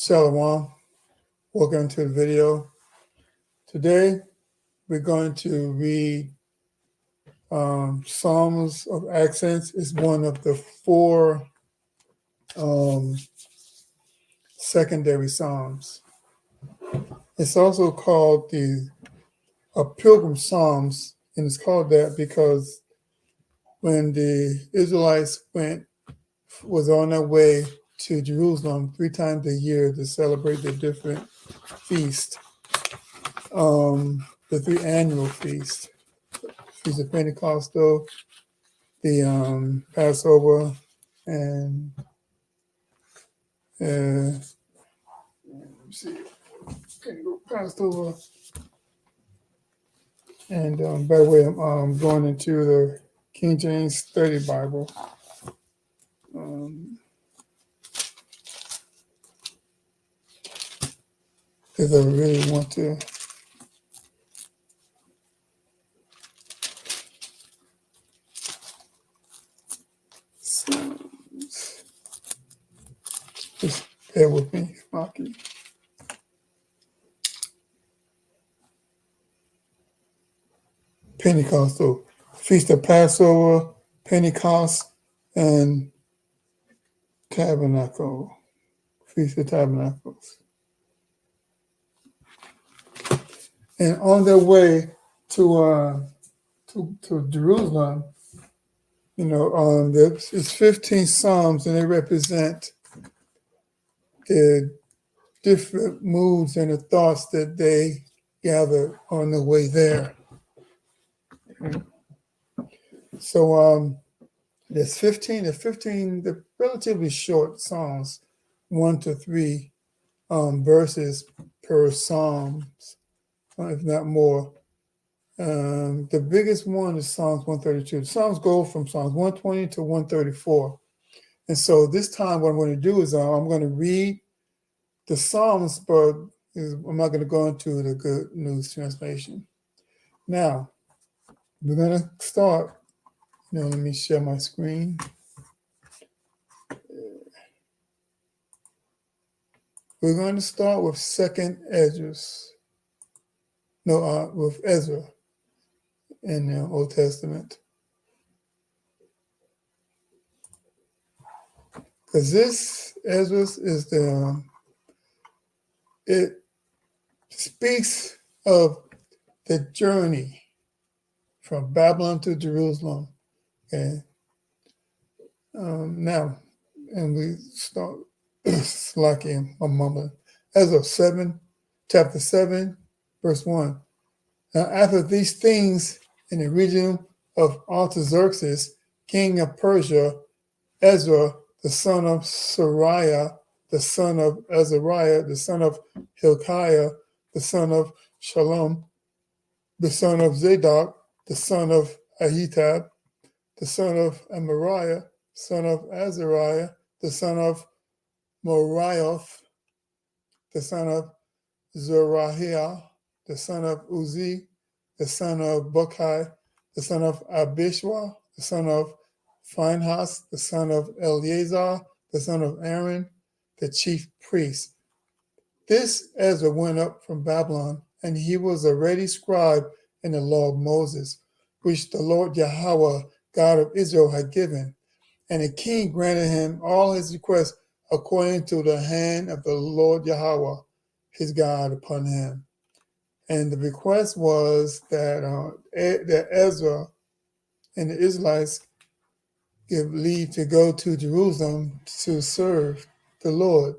Shalom. Welcome to the video. Today we're going to read Psalms of Ascents. It's one of the four secondary psalms. It's also called the Pilgrim Psalms, and it's called that because when the Israelites was on their way to Jerusalem 3 times a year to celebrate the different feasts, the 3 annual feasts, Feast of Pentecostal, the Passover, and let me see, Passover, and by the way, I'm going into the King James Study Bible. Because I really want to just bear with me, Maki. Pentecostal, Feast of Passover, Pentecost, and Tabernacle, Feast of Tabernacles. And on their way to Jerusalem, it's 15 psalms, and they represent the different moods and the thoughts that they gathered on the way there. So there's 15. They're relatively short psalms, 1 to 3 verses per psalms, if not more. The biggest one is Psalms 132. Psalms go from Psalms 120 to 134. And so this time what I'm going to do is I'm going to read the Psalms, but I'm not going to go into the Good News Translation. Now, we're going to start. Let me share my screen. We're going to start with with Ezra in the Old Testament. Because this Ezra is it speaks of the journey from Babylon to Jerusalem. Okay. Now, and we start slacking a moment. Ezra chapter 7, verse 1. Now, after these things, in the region of Artaxerxes, king of Persia, Ezra, the son of Sariah, the son of Azariah, the son of Hilkiah, the son of Shalom, the son of Zadok, the son of Ahitub, the son of Amariah, son of Azariah, the son of Morioth, the son of Zerahiah, the son of Uzi, the son of Bukai, the son of Abishua, the son of Phinehas, the son of Eleazar, the son of Aaron, the chief priest. This Ezra went up from Babylon, and he was a ready scribe in the law of Moses, which the Lord Yahweh, God of Israel, had given. And the king granted him all his requests according to the hand of the Lord Yahweh, his God, upon him. And the request was that Ezra and the Israelites give leave to go to Jerusalem to serve the Lord.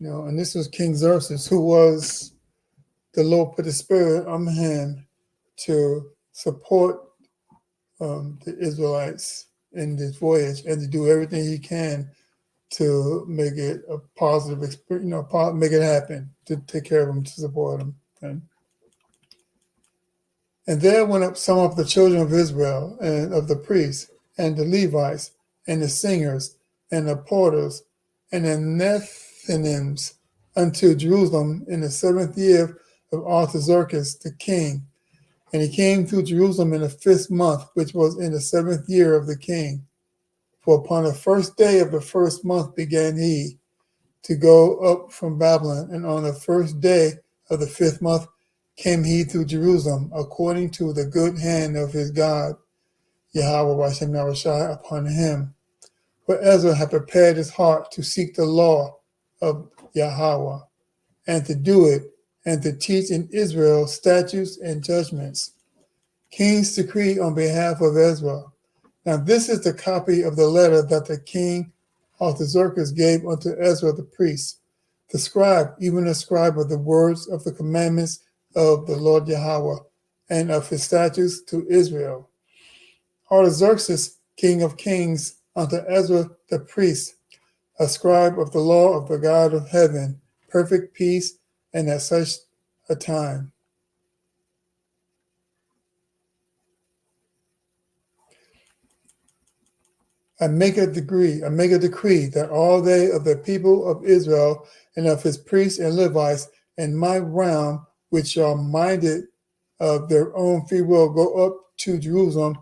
And this was King Xerxes, who was, the Lord put the spirit on him to support the Israelites in this voyage and to do everything he can to make it a positive experience, make it happen, to take care of them, to support them. Okay? And there went up some of the children of Israel, and of the priests, and the Levites, and the singers, and the porters, and the Nethinims unto Jerusalem in the 7th year of Artaxerxes the king. And he came to Jerusalem in the 5th month, which was in the 7th year of the king. For upon the first day of the 1st month began he to go up from Babylon, and on the first day of the 5th month came he to Jerusalem, according to the good hand of his God, Yahweh Hashem Yahushai, upon him. For Ezra had prepared his heart to seek the law of Yahweh, and to do it, and to teach in Israel statutes and judgments. King's decree on behalf of Ezra. Now this is the copy of the letter that the king Artaxerxes gave unto Ezra the priest, the scribe, even the scribe of the words of the commandments of the Lord Yahweh, and of his statutes to Israel. Artaxerxes, king of kings, unto Ezra the priest, a scribe of the law of the God of heaven, perfect peace, and at such a time. I make a decree that all they of the people of Israel and of his priests and Levites in my realm, which are minded of their own free will, go up to Jerusalem,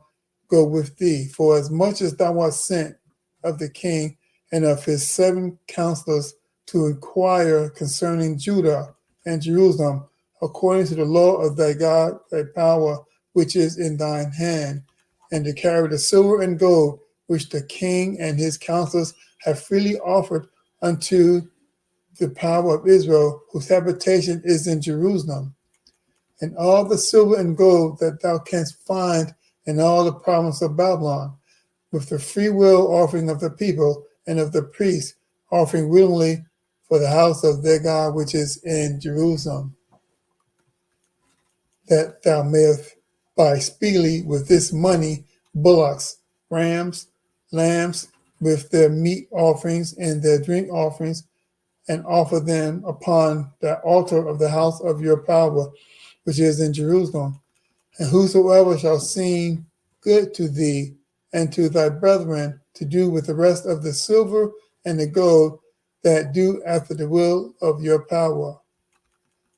go with thee. For as much as thou art sent of the king and of his 7 counselors to inquire concerning Judah and Jerusalem, according to the law of thy God, thy power, which is in thine hand, and to carry the silver and gold which the king and his counselors have freely offered unto the power of Israel, whose habitation is in Jerusalem. And all the silver and gold that thou canst find in all the province of Babylon, with the free will offering of the people and of the priests, offering willingly for the house of their God which is in Jerusalem, that thou mayest buy speedily with this money bullocks, rams, lambs, with their meat offerings and their drink offerings, and offer them upon the altar of the house of your power, which is in Jerusalem. And whosoever shall seem good to thee and to thy brethren to do with the rest of the silver and the gold, that do after the will of your power.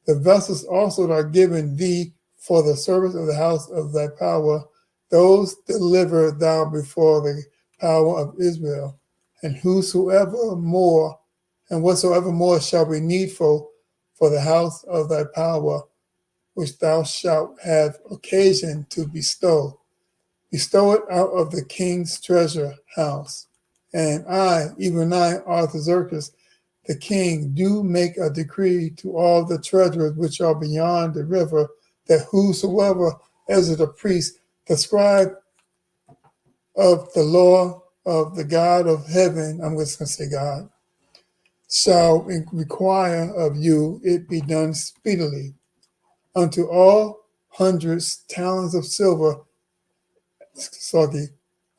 The vessels also that are given thee for the service of the house of thy power, those deliver thou before the power of Israel, and whatsoever more shall be needful for the house of thy power, which thou shalt have occasion to bestow it out of the king's treasure house. And I, even I, Artaxerxes, the king, do make a decree to all the treasurers which are beyond the river, that whosoever, as the priest, the scribe of the law of the God of heaven, I'm just going to say God, shall require of you it be done speedily. Unto all hundreds talents of silver,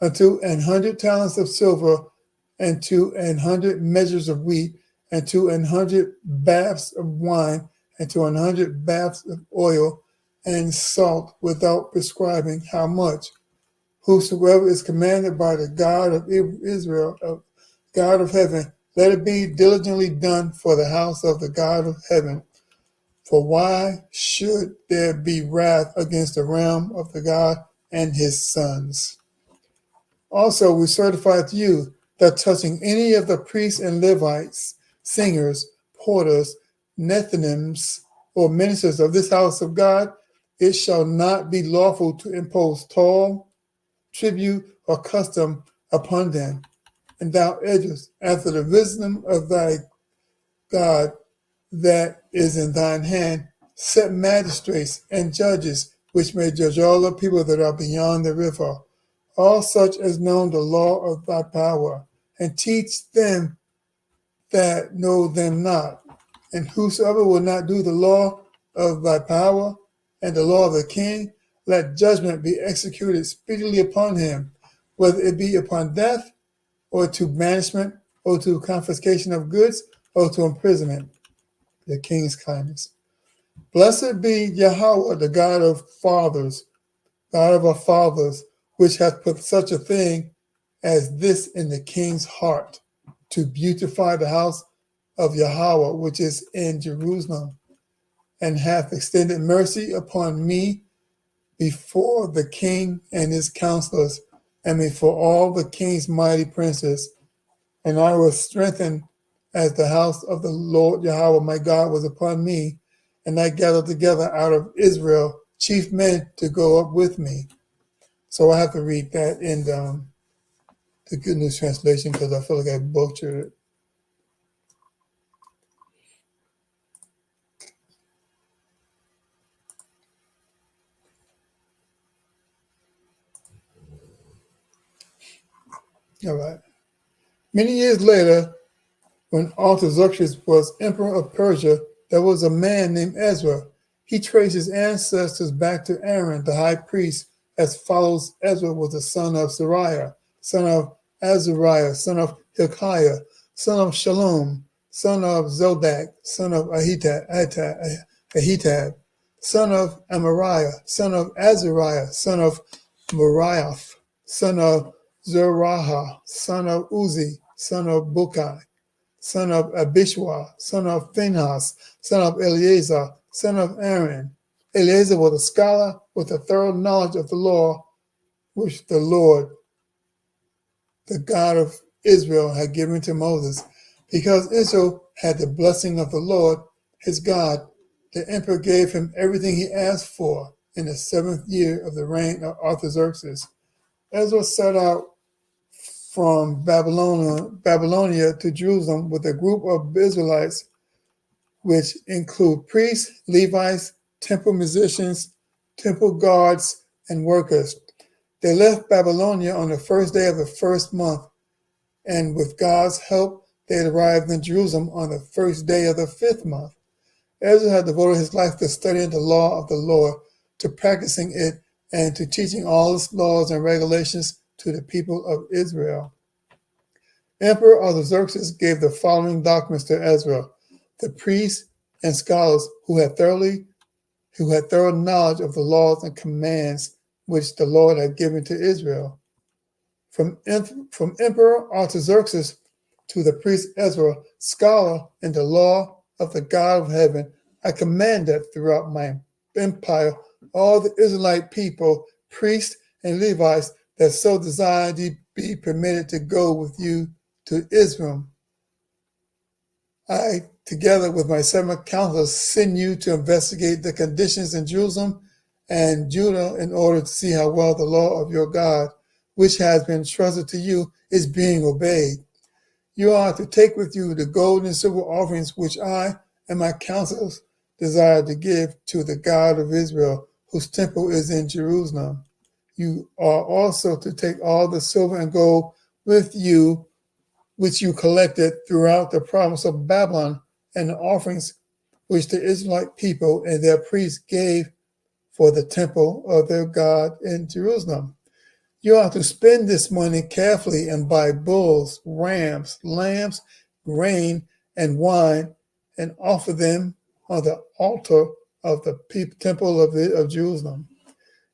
unto 100 talents of silver, and to 100 measures of wheat, and to 100 baths of wine, and to 100 baths of oil, and salt, without prescribing how much. Whosoever is commanded by the God of Israel, God of heaven, let it be diligently done for the house of the God of heaven. For why should there be wrath against the realm of the God and his sons? Also, we certify to you that touching any of the priests and Levites, singers, porters, Nethinims, or ministers of this house of God, it shall not be lawful to impose toll, tribute, or custom upon them. And thou edgest after the wisdom of thy God that is in thine hand, set magistrates and judges, which may judge all the people that are beyond the river, all such as know the law of thy power, and teach them that know them not. And whosoever will not do the law of thy power and the law of the king, let judgment be executed speedily upon him, whether it be upon death, or to banishment, or to confiscation of goods, or to imprisonment. The king's kindness. Blessed be Yahweh, the God of fathers, God of our fathers, which hath put such a thing as this in the king's heart, to beautify the house of Yahweh, which is in Jerusalem, and hath extended mercy upon me before the king and his counselors, and before all the king's mighty princes. And I will strengthen as the house of the Lord Yahweh my God was upon me, and I gathered together out of Israel chief men to go up with me. So I have to read that in the Good News Translation because I feel like I butchered it. All right. Many years later, when Artaxerxes was emperor of Persia, there was a man named Ezra. He traced his ancestors back to Aaron, the high priest, as follows. Ezra was the son of Sariah, son of Azariah, son of Hilkiah, son of Shalom, son of Zodak, son of Ahitub, son of Amariah, son of Azariah, son of Moriath, son of Zeraha, son of Uzi, son of Bukai, son of Abishua, son of Phinehas, son of Eleazar, son of Aaron. Eleazar was a scholar with a thorough knowledge of the law which the Lord, the God of Israel, had given to Moses. Because Israel had the blessing of the Lord, his God, the emperor gave him everything he asked for in the 7th year of the reign of Artaxerxes. Ezra set out from Babylonia to Jerusalem with a group of Israelites, which include priests, Levites, temple musicians, temple guards, and workers. They left Babylonia on the first day of the first month, and with God's help, they had arrived in Jerusalem on the first day of the 5th month. Ezra had devoted his life to studying the law of the Lord, to practicing it, and to teaching all its laws and regulations to the people of Israel. Emperor Artaxerxes gave the following documents to Ezra. The priests and scholars who had thorough knowledge of the laws and commands which the Lord had given to Israel. From Emperor Artaxerxes to the priest Ezra, scholar in the law of the God of heaven, I command that throughout my empire all the Israelite people, priests and Levites that so desire to be permitted to go with you to Israel. I, together with my 7 counselors, send you to investigate the conditions in Jerusalem and Judah in order to see how well the law of your God, which has been trusted to you, is being obeyed. You are to take with you the gold and silver offerings which I and my counselors desire to give to the God of Israel, whose temple is in Jerusalem. You are also to take all the silver and gold with you, which you collected throughout the province of Babylon, and the offerings which the Israelite people and their priests gave for the temple of their God in Jerusalem. You are to spend this money carefully and buy bulls, rams, lambs, grain, and wine, and offer them on the altar of the temple of Jerusalem.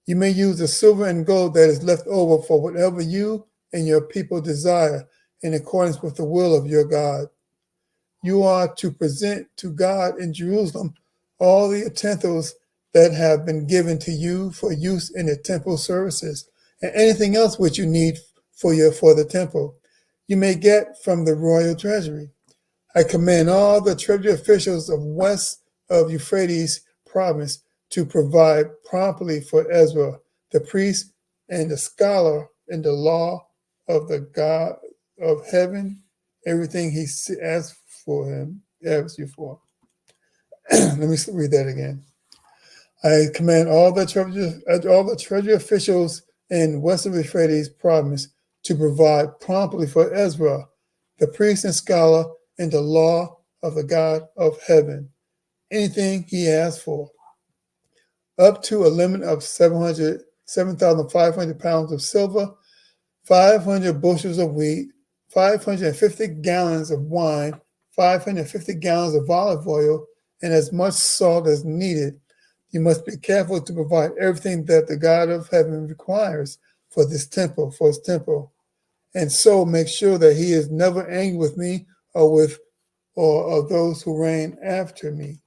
You may use the silver and gold that is left over for whatever you and your people desire in accordance with the will of your God. You are to present to God in Jerusalem all the utensils that have been given to you for use in the temple services, and anything else which you need for the temple, you may get from the royal treasury. I command all the treasury officials of west of Euphrates province to provide promptly for Ezra, the priest and the scholar in the law of the God of heaven, everything he asks you for. Let me read that again. I command all the treasury officials in west of Euphrates province to provide promptly for Ezra, the priest and scholar in the law of the God of heaven, anything he asks for, up to a limit of 7,500 pounds of silver, 500 bushels of wheat, 550 gallons of wine, 550 gallons of olive oil, and as much salt as needed. You must be careful to provide everything that the God of heaven requires for his temple, and so make sure that he is never angry with me or of those who reign after me.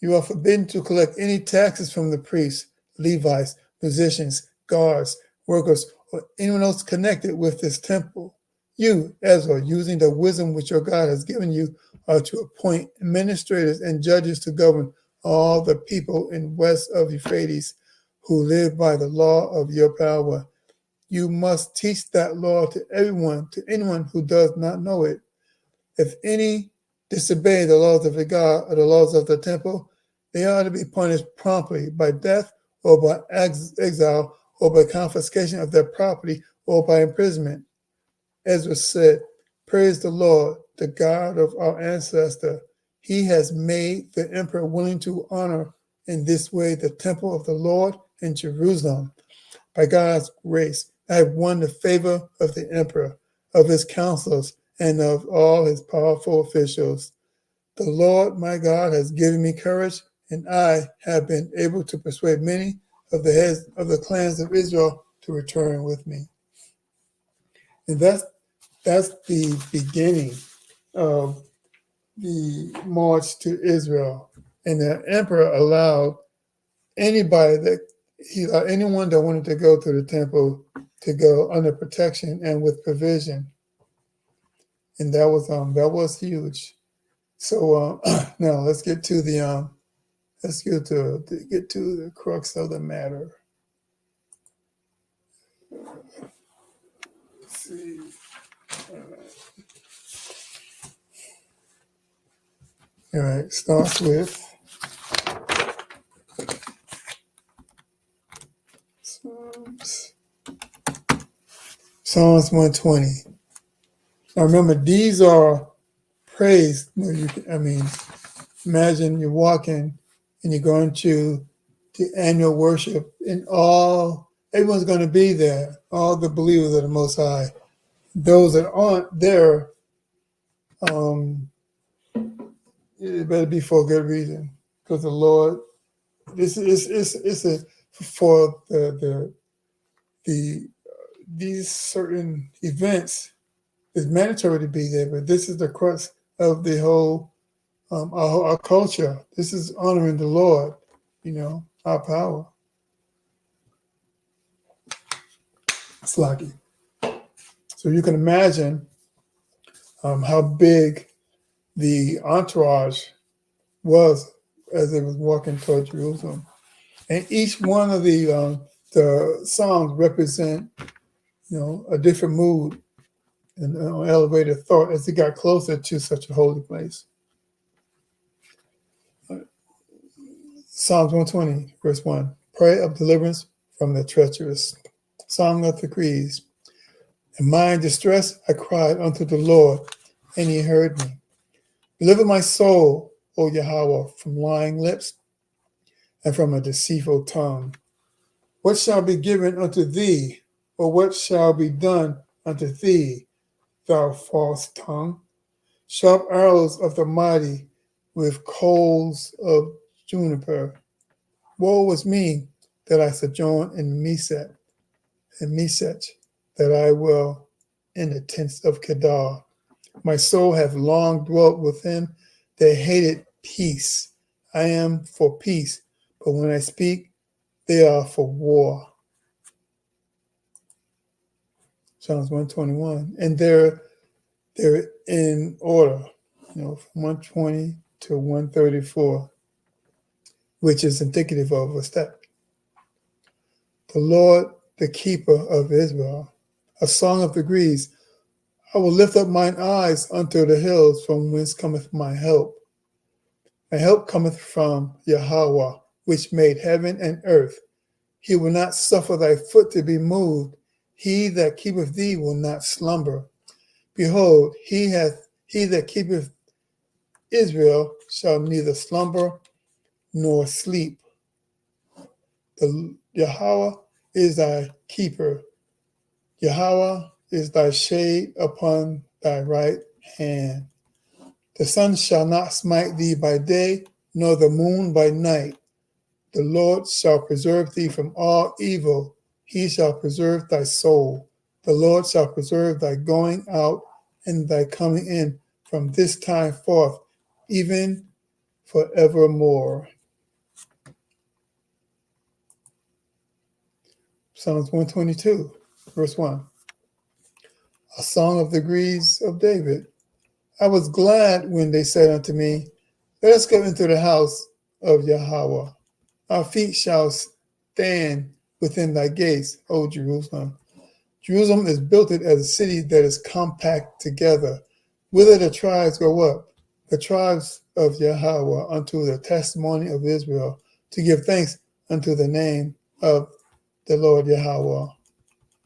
You are forbidden to collect any taxes from the priests, Levites, musicians, guards, workers, or anyone else connected with this temple. You, Ezra, using the wisdom which your God has given you, are to appoint administrators and judges to govern all the people in west of Euphrates who live by the law of your power. You must teach that law to anyone who does not know it. If any disobey the laws of the God or the laws of the temple, they are to be punished promptly by death or by exile or by confiscation of their property or by imprisonment. Ezra said, "Praise the Lord, the God of our ancestor. He has made the emperor willing to honor in this way the temple of the Lord in Jerusalem. By God's grace, I have won the favor of the emperor, of his counselors, and of all his powerful officials. The Lord my God has given me courage, and I have been able to persuade many of the heads of the clans of Israel to return with me." And that's the beginning of the march to Israel. And the emperor allowed anyone that wanted to go to the temple to go under protection and with provision. And that was huge. So now let's get to the crux of the matter. Let's see. All right, starts with Psalms 120. Now remember, these are praise. Imagine you're walking and you're going to the annual worship, and everyone's going to be there. All the believers of the Most High. Those that aren't there, it better be for a good reason, because the Lord. This is it's a for the these certain events. It's mandatory to be there, but this is the crux of the whole our culture. This is honoring the Lord, our power. It's lucky. So you can imagine how big the entourage was as they was walking toward Jerusalem. And each one of the songs represent, a different mood and elevated thought as they got closer to such a holy place. Psalms 120, verse 1. Prayer of deliverance from the treacherous. Song of decrees. In my distress I cried unto the Lord, and he heard me. Deliver my soul, O Yahweh, from lying lips and from a deceitful tongue. What shall be given unto thee, or what shall be done unto thee, thou false tongue? Sharp arrows of the mighty with coals of juniper. Woe is me that I sojourn in Mesech, that I will in the tents of Kedar. My soul hath long dwelt with him that hated peace. I am for peace, but when I speak, they are for war. Psalms 121. And they're in order, from 120 to 134, which is indicative of a step. The Lord, the keeper of Israel, a song of degrees. I will lift up mine eyes unto the hills, from whence cometh my help. My help cometh from Yahweh, which made heaven and earth. He will not suffer thy foot to be moved. He that keepeth thee will not slumber. Behold, he that keepeth Israel shall neither slumber nor sleep. The Yahweh is thy keeper. Yahweh is thy shade upon thy right hand. The sun shall not smite thee by day, nor the moon by night. The Lord shall preserve thee from all evil. He shall preserve thy soul. The Lord shall preserve thy going out and thy coming in from this time forth, even forevermore. Psalms 122, verse 1. A song of the degrees of David. I was glad when they said unto me, let us go into the house of Yahweh. Our feet shall stand within thy gates, O Jerusalem. Jerusalem is built as a city that is compact together. Whither the tribes go up, the tribes of Yahweh, unto the testimony of Israel, to give thanks unto the name of the Lord Yahweh.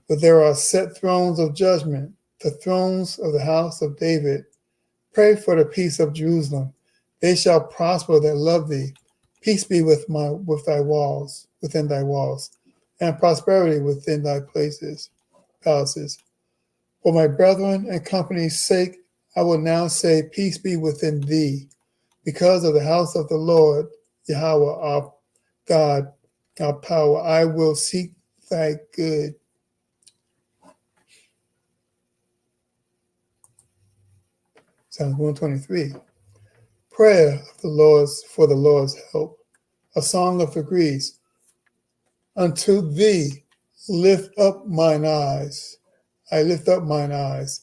But there are set thrones of judgment, the thrones of the house of David. Pray for the peace of Jerusalem. They shall prosper that love thee. Peace be with thy walls, within thy walls, and prosperity within thy palaces. For my brethren and company's sake, I will now say, peace be within thee, because of the house of the Lord, Yahweh, our God, our power. I will seek thy good. Psalms 123. Prayer of the Lord's for the Lord's help. A song of degrees. Unto thee lift up mine eyes. I lift up mine eyes.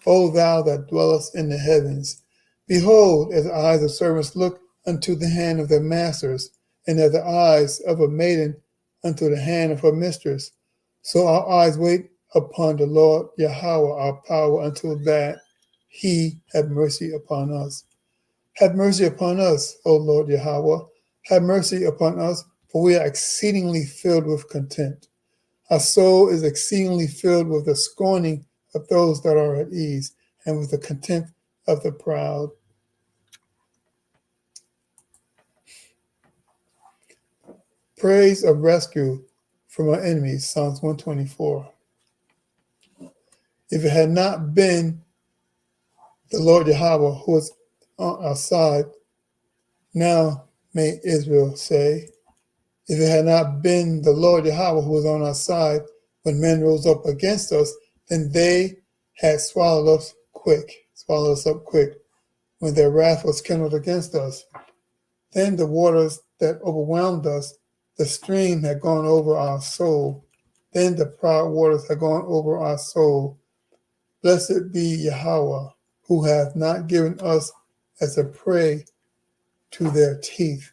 O thou that dwellest in the heavens. Behold, as the eyes of servants look unto the hand of their masters, and as the eyes of a maiden unto the hand of her mistress, so our eyes wait upon the Lord Yahweh, our power, until that he have mercy upon us. Have mercy upon us, O Lord Yahweh. Have mercy upon us, for we are exceedingly filled with contempt. Our soul is exceedingly filled with the scorning of those that are at ease, and with the contempt of the proud. Praise of rescue from our enemies, Psalms 124. If it had not been the Lord Yahweh who was on our side, now may Israel say, if it had not been the Lord Yahweh who was on our side when men rose up against us, then they had swallowed us up quick, when their wrath was kindled against us. Then the waters that overwhelmed us, the stream had gone over our soul. Then the proud waters had gone over our soul. Blessed be Yahweh, who hath not given us as a prey to their teeth.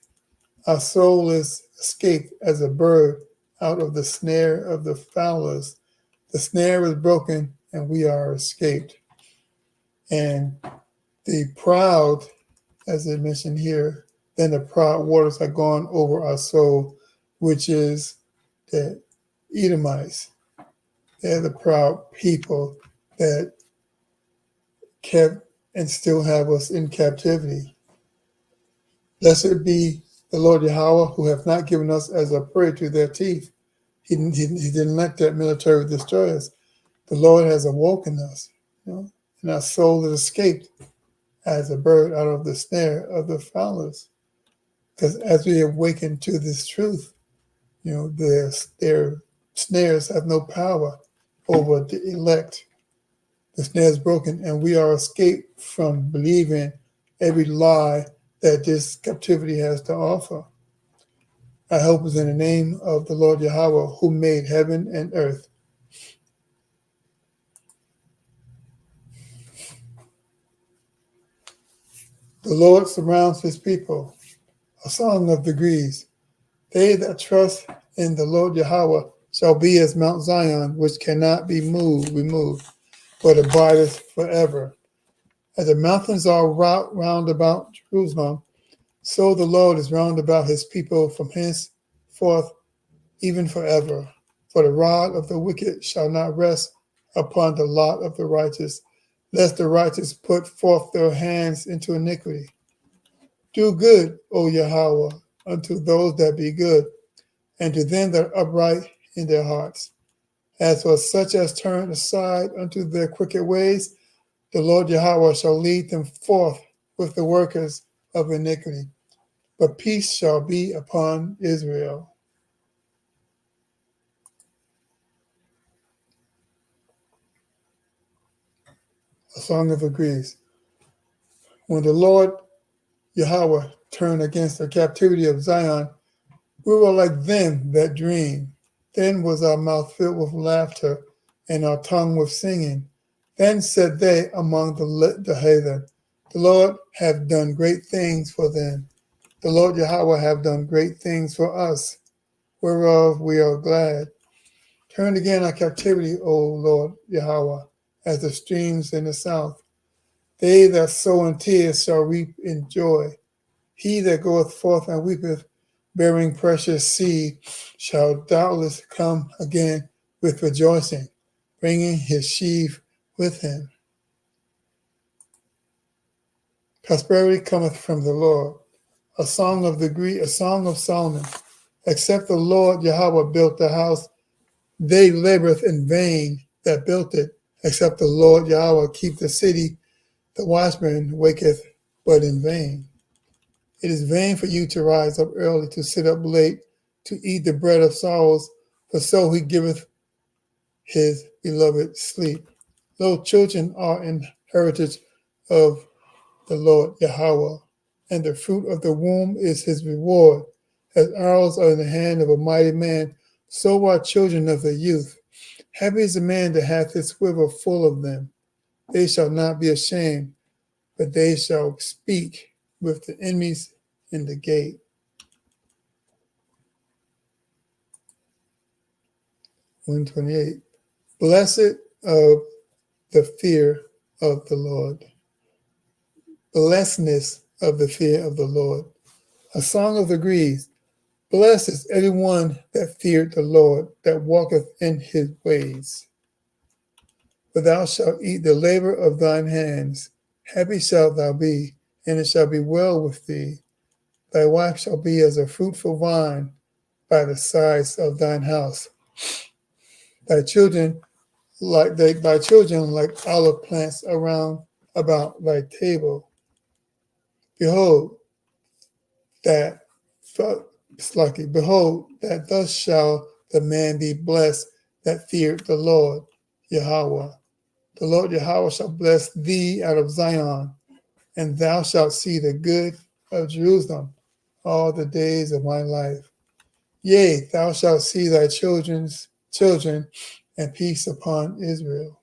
Our soul is escaped as a bird out of the snare of the fowlers. The snare is broken, and we are escaped. And the proud, as I mentioned here, then the proud waters are gone over our soul, which is the Edomites. They're the proud people that kept and still have us in captivity. Blessed be the Lord Yahweh, who hath not given us as a prey to their teeth. He didn't let that military destroy us. The Lord has awoken us, and our soul is escaped as a bird out of the snare of the fowlers. Because as we awaken to this truth, their snares have no power over the elect. The snare is broken, and we are escaped from believing every lie that this captivity has to offer. Our help is in the name of the Lord Yahweh, who made heaven and earth. The Lord surrounds his people. A song of degrees. They that trust in the Lord Yahweh shall be as Mount Zion, which cannot be removed, but abideth forever. As the mountains are round about Jerusalem, so the Lord is round about his people from henceforth, even forever. For the rod of the wicked shall not rest upon the lot of the righteous, lest the righteous put forth their hands into iniquity. Do good, O Yahweh, unto those that be good, and to them that are upright in their hearts. As for such as turn aside unto their crooked ways, the Lord Yahweh shall lead them forth with the workers of iniquity. But peace shall be upon Israel. A song of degrees. When the Lord Yahweh turned against the captivity of Zion, we were like them that dream. Then was our mouth filled with laughter, and our tongue with singing. Then said they among the heathen, the Lord have done great things for them. The Lord Yahweh have done great things for us, whereof we are glad. Turn again our captivity, O Lord Yahweh, as the streams in the south. They that sow in tears shall reap in joy. He that goeth forth and weepeth, bearing precious seed, shall doubtless come again with rejoicing, bringing his sheaf with him. Prosperity cometh from the Lord. A song of Solomon. Except the Lord Yahweh built the house, they laboreth in vain that built it. Except the Lord Yahweh keep the city, the watchman waketh but in vain. It is vain for you to rise up early, to sit up late, to eat the bread of sorrows, for so he giveth his beloved sleep. Lo, children are an heritage of the Lord Yahweh, and the fruit of the womb is his reward. As arrows are in the hand of a mighty man, so are children of the youth. Happy is the man that hath his quiver full of them. They shall not be ashamed, but they shall speak with the enemies in the gate. 128. Blessed of the fear of the Lord. Blessedness of the fear of the Lord. A song of degrees. Blessed is everyone that feared the Lord, that walketh in his ways. For thou shalt eat the labor of thine hands. Happy shalt thou be, and it shall be well with thee. Thy wife shall be as a fruitful vine by the sides of thine house. Thy children like olive plants around about thy table. Behold, that thus shall the man be blessed that feared the Lord Yahweh. The Lord Yahweh shall bless thee out of Zion, and thou shalt see the good of Jerusalem all the days of my life. Yea, thou shalt see thy children's children, and peace upon Israel.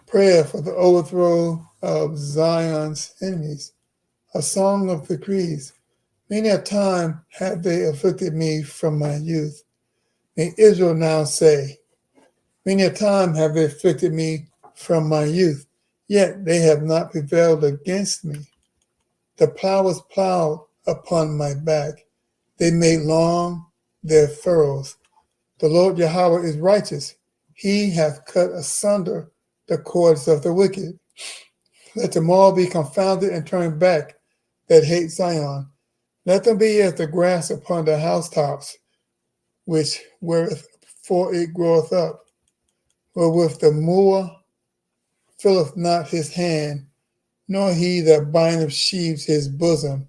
Prayer for the overthrow of Zion's enemies. A song of decrees. Many a time have they afflicted me from my youth. May Israel now say, many a time have they afflicted me from my youth, yet they have not prevailed against me. The plow was plowed upon my back. They made long their furrows. The Lord Yahweh is righteous. He hath cut asunder the cords of the wicked. Let them all be confounded and turned back that hate Zion. Let them be as the grass upon the housetops, which whereth before it groweth up, wherewith the mower filleth not his hand, nor he that bindeth sheaves his bosom.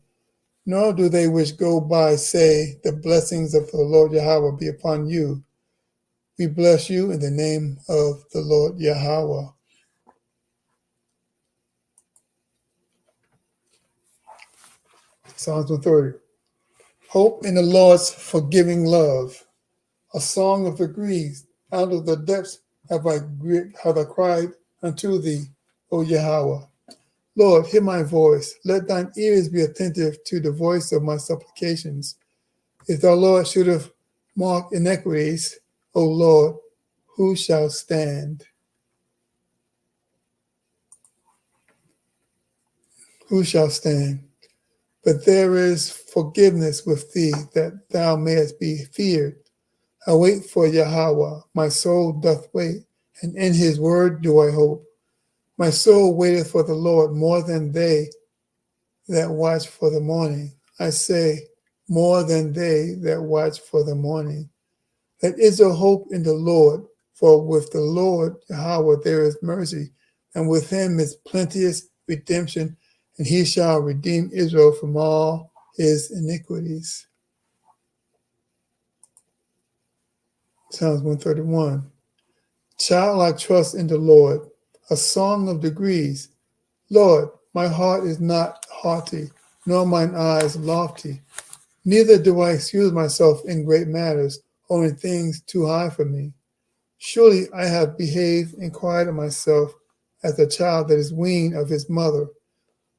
Nor do they which go by say, the blessings of the Lord Yahweh be upon you. We bless you in the name of the Lord Yahweh. Psalms 130. Hope in the Lord's forgiving love. A song of degrees. Out of the depths have I cried unto thee, O Yahweh. Lord, hear my voice. Let thine ears be attentive to the voice of my supplications. If thou, Lord, should have marked iniquities, O Lord, who shall stand? Who shall stand? But there is forgiveness with thee, that thou mayest be feared. I wait for Yahweh, my soul doth wait, and in his word do I hope. My soul waiteth for the Lord more than they that watch for the morning. I say, more than they that watch for the morning. Let Israel hope in the Lord, for with the Lord Yahweh there is mercy, and with him is plenteous redemption, and he shall redeem Israel from all his iniquities. Psalms 131. Childlike trust in the Lord, a song of degrees. Lord, my heart is not haughty, nor mine eyes lofty. Neither do I excuse myself in great matters, or in things too high for me. Surely I have behaved and quieted myself as a child that is weaned of his mother.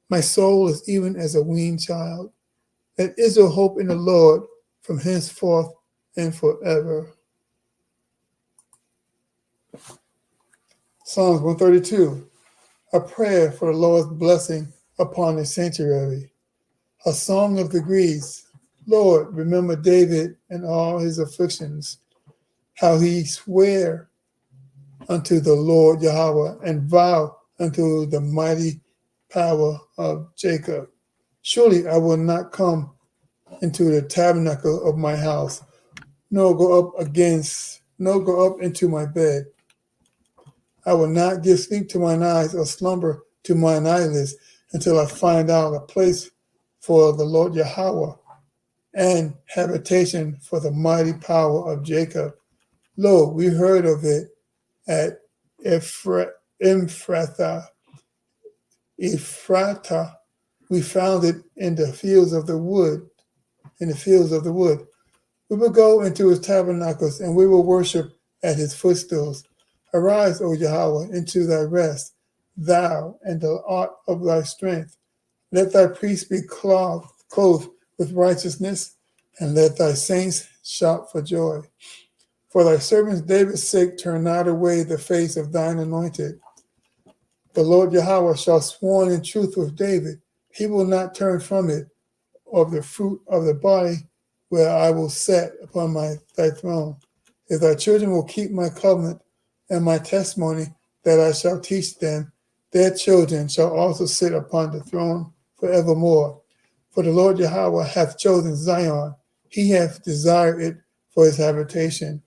My soul is even as a weaned child. Let Israel hope in the Lord from henceforth and forever. Psalms 132, a prayer for the Lord's blessing upon the sanctuary. A song of degrees. Lord, remember David and all his afflictions, how he sware unto the Lord Yahweh and vow unto the mighty power of Jacob. Surely I will not come into the tabernacle of my house, nor go up into my bed. I will not give sleep to mine eyes or slumber to mine eyelids until I find out a place for the Lord Yahweh and habitation for the mighty power of Jacob. Lo, we heard of it at Ephrata. We found it in the fields of the wood. We will go into his tabernacles, and we will worship at his footstools. Arise, O Yahweh, into thy rest, thou and the art of thy strength. Let thy priests be clothed with righteousness, and let thy saints shout for joy. For thy servant David's sake, turn not away the face of thine anointed. The Lord Yahweh shall sworn in truth with David. He will not turn from it, of the fruit of the body where I will set upon thy throne. If thy children will keep my covenant and my testimony that I shall teach them, their children shall also sit upon the throne forevermore. For the Lord Yahweh hath chosen Zion. He hath desired it for his habitation.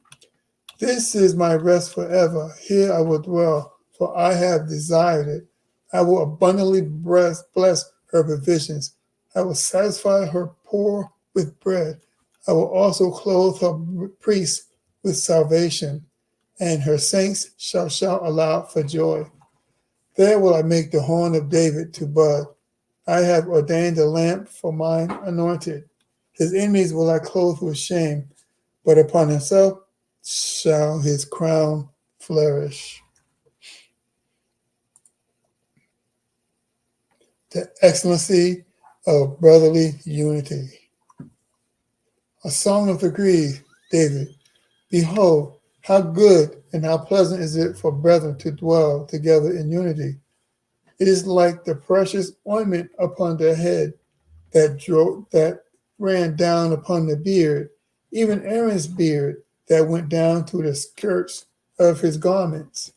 This is my rest forever. Here I will dwell, for I have desired it. I will abundantly bless her provisions. I will satisfy her poor with bread. I will also clothe her priests with salvation, and her saints shall shout aloud for joy. There will I make the horn of David to bud. I have ordained a lamp for mine anointed. His enemies will I clothe with shame, but upon himself shall his crown flourish. The excellency of brotherly unity. A song of degrees, David. Behold, how good and how pleasant is it for brethren to dwell together in unity. It is like the precious ointment upon the head that ran down upon the beard, even Aaron's beard that went down to the skirts of his garments,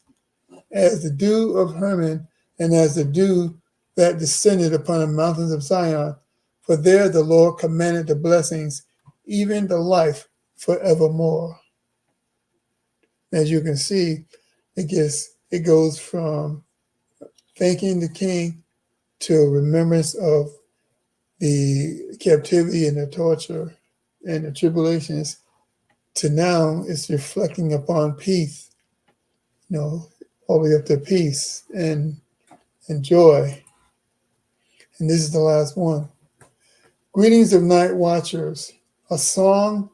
as the dew of Hermon and as the dew that descended upon the mountains of Zion. For there the Lord commanded the blessings, even the life forevermore. As you can see, it goes from thanking the king to remembrance of the captivity and the torture and the tribulations to now it's reflecting upon peace, all the way up to peace and joy. And this is the last one. Greetings of night watchers, a song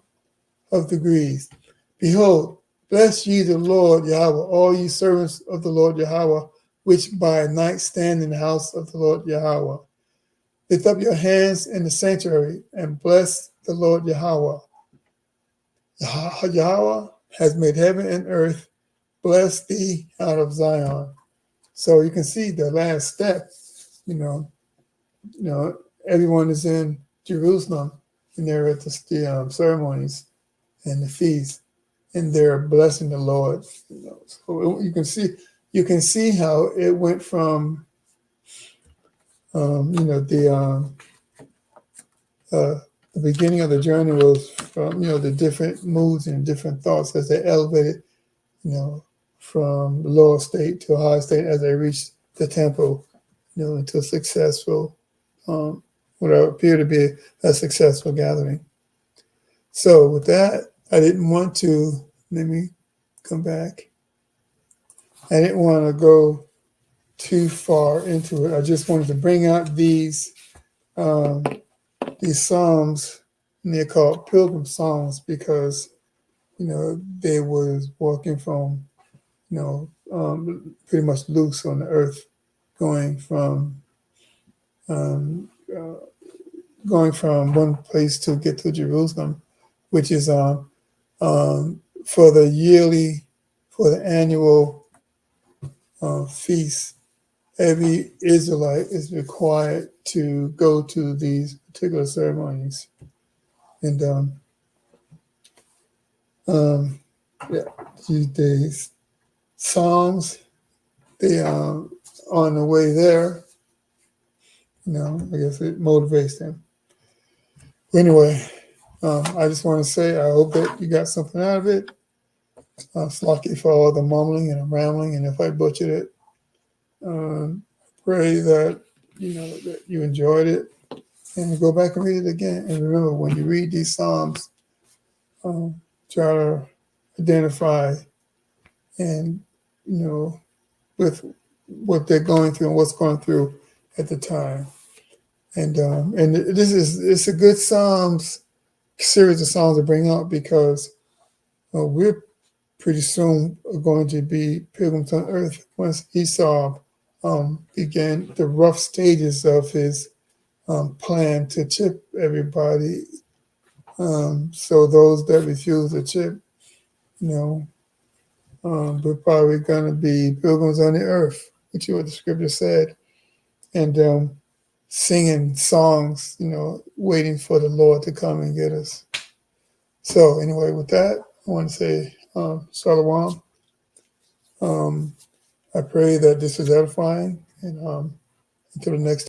of degrees. Behold, bless ye the Lord Yahweh, all ye servants of the Lord Yahweh, which by night stand in the house of the Lord Yahweh. Lift up your hands in the sanctuary and bless the Lord Yahweh. Yahweh has made heaven and earth. Bless thee out of Zion. So you can see the last step, everyone is in Jerusalem and they're at the ceremonies and the feasts and they're blessing the Lord. So you can see how it went from the beginning of the journey was from the different moods and different thoughts as they elevated from the lower state to a higher state as they reached the temple into a successful what appeared to be a successful gathering. So with that, I didn't want to let me come back. I didn't want to go too far into it. I just wanted to bring out these psalms, and they're called pilgrim songs because they was walking from, pretty much loose on the earth, going from um, uh, going from one place to get to Jerusalem, which is for the annual feast. Every Israelite is required to go to these particular ceremonies, and yeah, these Psalms, they on the way there, I guess it motivates them. Anyway, I just want to say I hope that you got something out of it. Slocky for all the mumbling and rambling, and if I butchered it, pray that that you enjoyed it, and go back and read it again. And remember, when you read these Psalms, try to identify and with what they're going through and what's going through at the time. And it's a good Psalms series of songs to bring up because we're pretty soon going to be pilgrims on earth once Esau began the rough stages of his plan to chip everybody. So those that refuse to chip, we're probably going to be pilgrims on the earth, which is what the scripture said, and singing songs, waiting for the Lord to come and get us. So anyway, with that, I want to say Shalom. I pray that this is edifying, and until the next